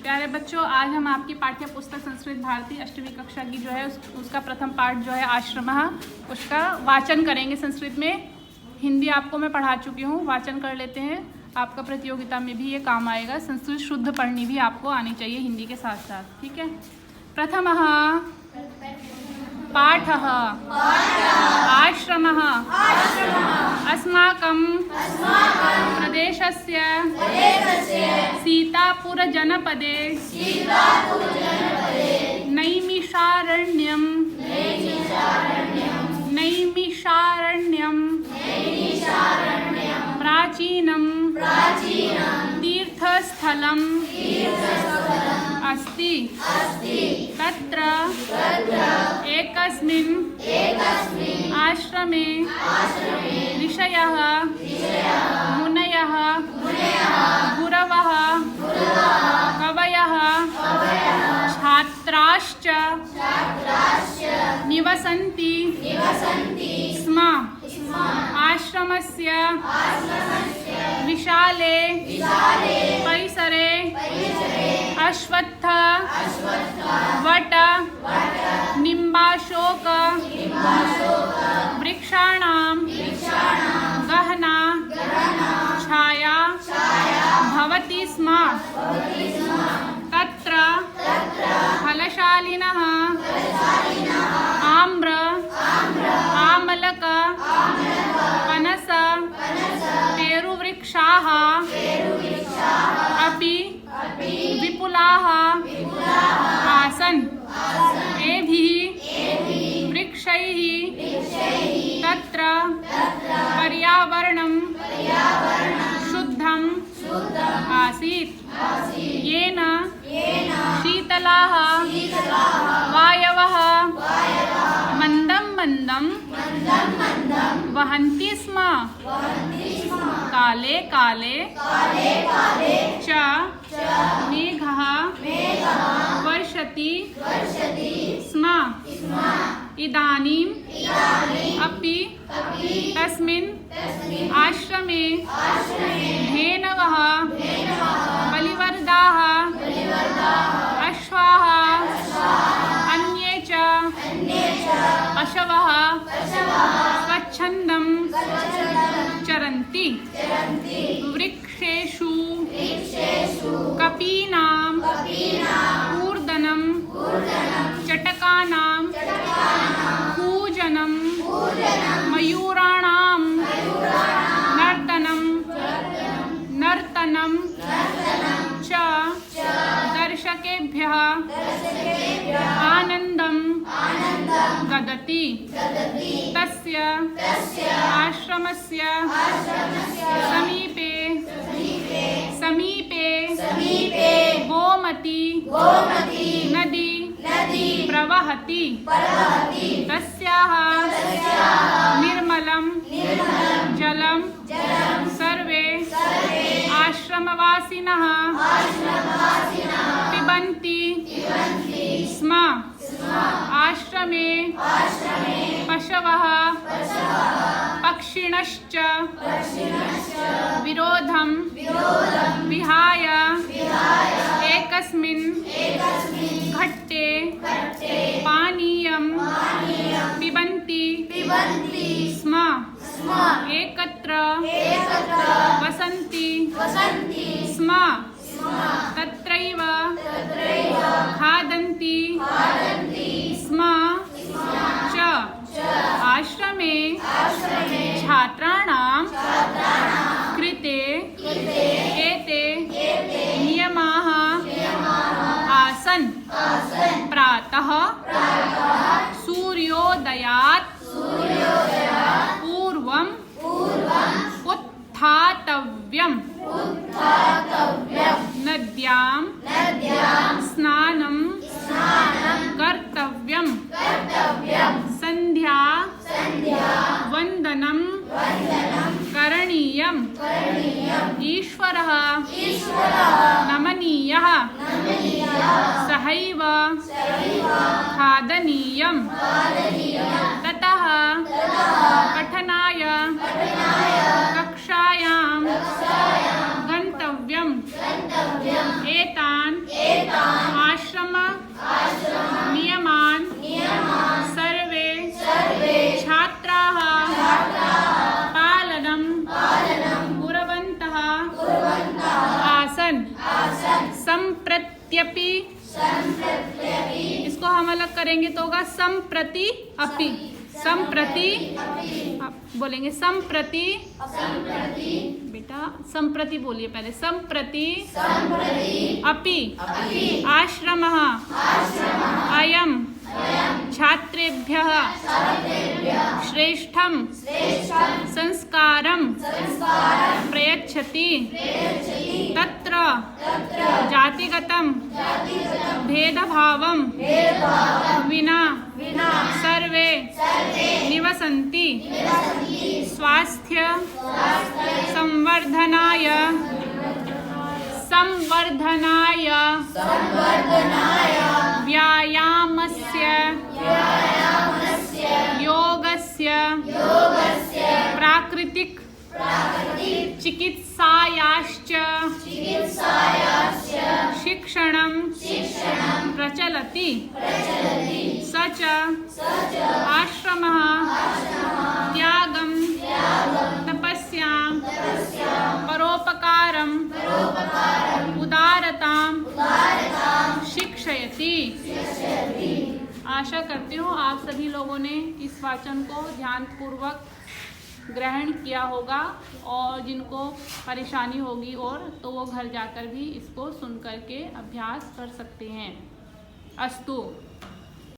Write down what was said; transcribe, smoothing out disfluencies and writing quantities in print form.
प्यारे बच्चों, आज हम आपकी पाठ्य पुस्तक संस्कृत भारती अष्टवीं कक्षा की जो है उसका प्रथम पाठ जो है आश्रमः, उसका वाचन करेंगे संस्कृत में। हिंदी आपको मैं पढ़ा चुकी हूँ, वाचन कर लेते हैं। आपका प्रतियोगिता में भी ये काम आएगा। संस्कृत शुद्ध पढ़नी भी आपको आनी चाहिए हिंदी के साथ साथ, ठीक है। प्रथमः पाठः आश्रमः अस्माकं प्रदेशस्य सीतापुरजनपदे नैमिषारण्यं प्राचीनं तीर्थस्थलम् अस्ति। तत्र एकस्मिन् आश्रमे ऋषयः मुनयः गुरवः कवयः छात्राश्च निवसन्ति स्म। आश्रमस्य विशाले परिसरे अश्वत्थ वट निम्बाशोक वृक्षाणां गहना छाया भवति स्म। तत्र फलशालिनः आम्र आमलक पनस पेरुवृक्षाः अपि विपुलाः आसन्। एभिः वृक्षैः तत्र पर्यावरणं शुद्धम् आसीत्, येन शीतलाः वायवः मन्दं मन्दं वहन्ति स्म। काले काले च मेघः वर्षति स्म। इदानीम् अपि तस्मिन् आश्रमे धेनवः बलिवर्दाः अश्वाः अन्ये च पशवः स्वच्छन्दं चरन्ति। वृक्षेषु कपीनां कूर्दनं चटकानां कूजनं मयूराणां नर्तनं च दर्शकेभ्यः आनन्दं ददति। तस्य आश्रमस्य समीपे गोमती नदी प्रवहति। तस्याः निर्मलं जलं सर्वे आश्रमवासिनः पिबन्ति स्म। आश्रमे पशवः पक्षिणश्च विरोधं विहाय एकस्मिन् घट्टे पानीयं पिबन्ति स्म। एकत्र वसन्ति स्म। तत्रैव खादन्ति स्म च। आश्रमे छात्राणां कृते एते नियमाः आसन्। प्रातः सूर्योदयात् पूर्वम् उत्थातव्यम्। नद्यां स्नानं कर्तव्यम्। संध्या वन्दनं करणीयम्। ईश्वरः नमनीयः सहैव खादनीयम्। ततः पठनाय कक्षायां गन्तव्यम्। एतान् संप्रत्यपि, इसको हम अलग करेंगे तो होगा संप्रति अपि। संप्रति, आप बोलेंगे संप्रति, बेटा संप्रति बोलिए पहले। संप्रति अपि आश्रमः अयं छात्रेभ्यः श्रेष्ठं संस्कारं प्रयच्छति। तत्र जातिगतं भेदभावं विना सर्वे निवसन्ति। स्वास्थ्य संवर्धनाय व्यायामस्य योगस्य प्राकृतिक चिकित्सायाश्च शिक्षणं प्रचलति। स च आश्रमः त्यागं तपस्यां परोपकारं उदारतां शिक्षयति। आशा करती हूँ आप सभी लोगों ने इस वाचन को ध्यानपूर्वक ग्रहण किया होगा और जिनको परेशानी होगी और तो वो घर जाकर भी इसको सुन कर के अभ्यास कर सकते हैं। अस्तु।